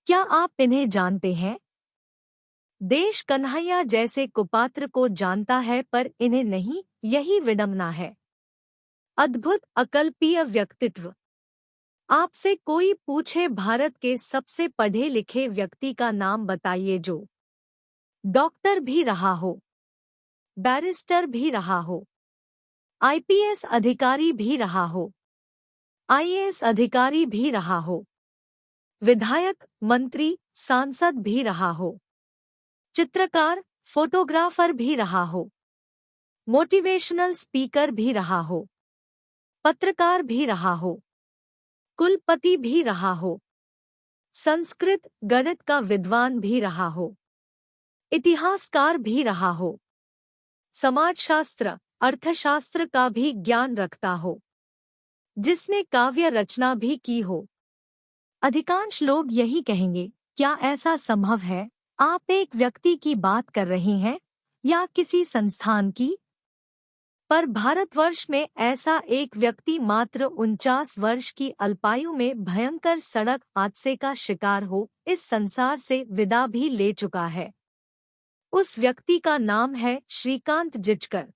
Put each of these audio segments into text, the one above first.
क्या आप इन्हें जानते हैं? देश कन्हैया जैसे कुपात्र को जानता है पर इन्हें नहीं, यही विडंबना है। अद्भुत अकल्पीय व्यक्तित्व। आपसे कोई पूछे भारत के सबसे पढ़े लिखे व्यक्ति का नाम बताइए जो डॉक्टर भी रहा हो, बैरिस्टर भी रहा हो, आईपीएस अधिकारी भी रहा हो, आईएएस अधिकारी भी रहा हो, विधायक, मंत्री, सांसद भी रहा हो, चित्रकार, फोटोग्राफर भी रहा हो, मोटिवेशनल स्पीकर भी रहा हो, पत्रकार भी रहा हो, कुलपति भी रहा हो, संस्कृत गणित का विद्वान भी रहा हो, इतिहासकार भी रहा हो, समाजशास्त्र अर्थशास्त्र का भी ज्ञान रखता हो, जिसने काव्य रचना भी की हो। अधिकांश लोग यही कहेंगे, क्या ऐसा संभव है? आप एक व्यक्ति की बात कर रहे हैं या किसी संस्थान की? पर भारतवर्ष में ऐसा एक व्यक्ति मात्र 49 वर्ष की अल्पायु में भयंकर सड़क हादसे का शिकार हो इस संसार से विदा भी ले चुका है। उस व्यक्ति का नाम है श्रीकांत जिचकर।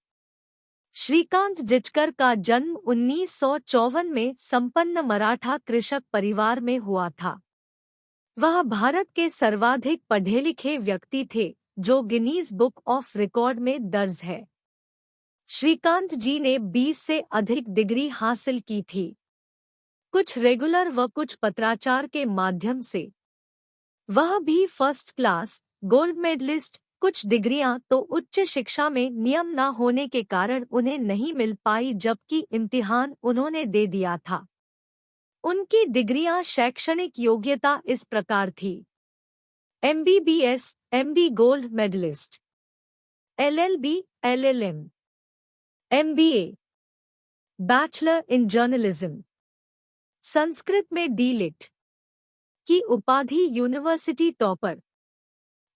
श्रीकांत जिचकर का जन्म 1954 में संपन्न मराठा कृषक परिवार में हुआ था। वह भारत के सर्वाधिक पढ़े लिखे व्यक्ति थे, जो गिनीज बुक ऑफ रिकॉर्ड में दर्ज है। श्रीकांत जी ने 20 से अधिक डिग्री हासिल की थी, कुछ रेगुलर व कुछ पत्राचार के माध्यम से। वह भी फर्स्ट क्लास, गोल्ड मेडलिस्ट। कुछ डिग्रियां तो उच्च शिक्षा में नियम न होने के कारण उन्हें नहीं मिल पाई, जबकि इम्तिहान उन्होंने दे दिया था। उनकी डिग्रियां शैक्षणिक योग्यता इस प्रकार थी: MBBS, MD gold medalist, LLB, LLM, MBA, bachelor in journalism, Sanskrit में डीलिट की उपाधि, university topper,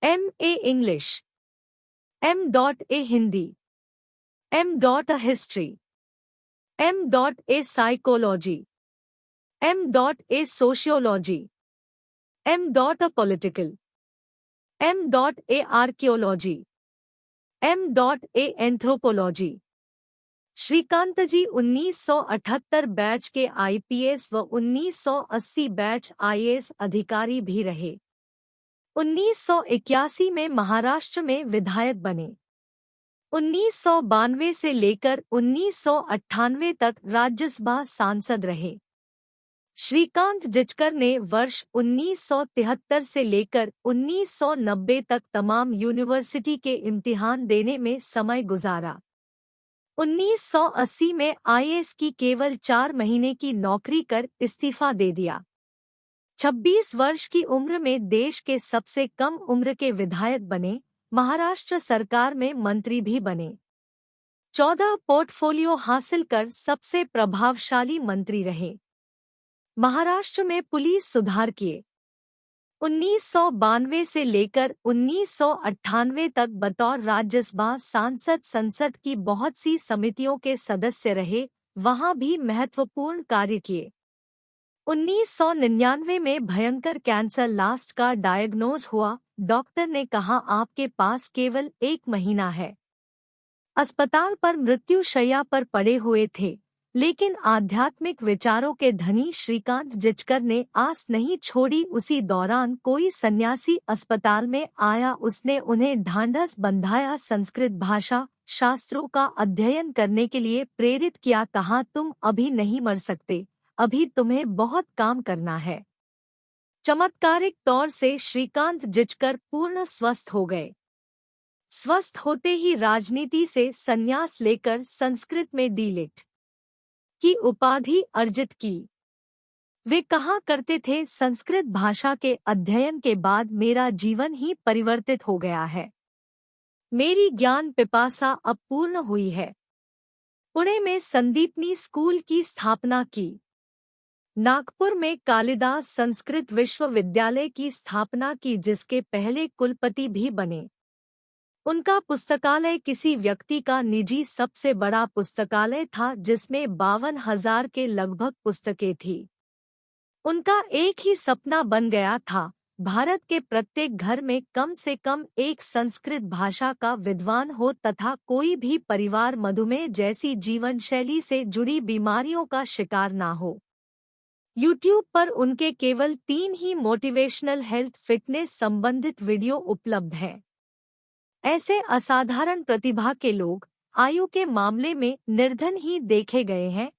MA English, MA Hindi, MA history, MA psychology, MA sociology, MA political, MA archaeology, MA anthropology. Shrikant ji 1978 batch के आईपीएस व 1980 बैच आईएएस अधिकारी भी रहे। 1981 में महाराष्ट्र में विधायक बने। 1992 से लेकर 1998 तक राज्यसभा सांसद रहे। श्रीकांत जिचकर ने वर्ष 1973 से लेकर 1990 तक तमाम यूनिवर्सिटी के इम्तिहान देने में समय गुजारा। 1980 में आईएएस की केवल 4 महीने की नौकरी कर इस्तीफा दे दिया। 26 वर्ष की उम्र में देश के सबसे कम उम्र के विधायक बने। महाराष्ट्र सरकार में मंत्री भी बने। 14 पोर्टफोलियो हासिल कर सबसे प्रभावशाली मंत्री रहे। महाराष्ट्र में पुलिस सुधार किए। 1992 से लेकर 1998 तक बतौर राज्यसभा सांसद संसद की बहुत सी समितियों के सदस्य रहे, वहां भी महत्वपूर्ण कार्य किए। 1999 में भयंकर कैंसर लास्ट का डायग्नोज हुआ। डॉक्टर ने कहा, आपके पास केवल 1 महीना है। अस्पताल पर मृत्युशैया पर पड़े हुए थे, लेकिन आध्यात्मिक विचारों के धनी श्रीकांत जिचकर ने आस नहीं छोड़ी। उसी दौरान कोई सन्यासी अस्पताल में आया, उसने उन्हें ढांढस बंधाया, संस्कृत भाषा शास्त्रों का अध्ययन करने के लिए प्रेरित किया। कहा, तुम अभी नहीं मर सकते, अभी तुम्हें बहुत काम करना है। चमत्कारिक तौर से श्रीकांत जिचकर पूर्ण स्वस्थ हो गए। स्वस्थ होते ही राजनीति से संन्यास लेकर संस्कृत में डीलिट की उपाधि अर्जित की। वे कहा करते थे, संस्कृत भाषा के अध्ययन के बाद मेरा जीवन ही परिवर्तित हो गया है। मेरी ज्ञान पिपासा अब पूर्ण हुई है। पुणे में संदीपनी स्कूल की स्थापना की। नागपुर में कालिदास संस्कृत विश्वविद्यालय की स्थापना की, जिसके पहले कुलपति भी बने। उनका पुस्तकालय किसी व्यक्ति का निजी सबसे बड़ा पुस्तकालय था, जिसमें 52,000 के लगभग पुस्तकें थी। उनका एक ही सपना बन गया था, भारत के प्रत्येक घर में कम से कम एक संस्कृत भाषा का विद्वान हो तथा कोई भी परिवार मधुमेह जैसी जीवन शैली से जुड़ी बीमारियों का शिकार ना हो। YouTube पर उनके केवल 3 ही मोटिवेशनल हेल्थ फिटनेस संबंधित वीडियो उपलब्ध हैं। ऐसे असाधारण प्रतिभा के लोग आयु के मामले में निर्धन ही देखे गए हैं।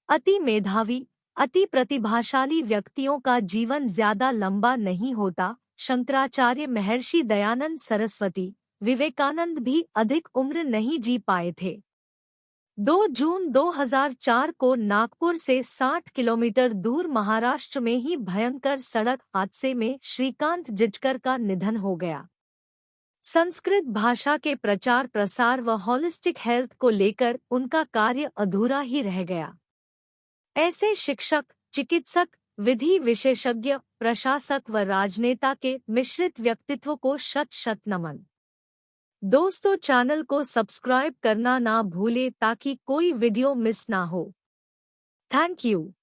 अति मेधावी, अति प्रतिभाशाली व्यक्तियों का जीवन ज्यादा लंबा नहीं होता। शंकराचार्य, महर्षि दयानंद सरस्वती, विवेकानंद भी अधिक उम्र नहीं जी पाए थे। 2 जून 2004 को नागपुर से 60 किलोमीटर दूर महाराष्ट्र में ही भयंकर सड़क हादसे में श्रीकांत जिचकर का निधन हो गया। संस्कृत भाषा के प्रचार प्रसार व होलिस्टिक हेल्थ को लेकर उनका कार्य अधूरा ही रह गया। ऐसे शिक्षक, चिकित्सक, विधि विशेषज्ञ, प्रशासक व राजनेता के मिश्रित व्यक्तित्व को शत शत नमन। दोस्तों, चैनल को सब्सक्राइब करना ना भूले ताकि कोई वीडियो मिस ना हो। Thank you.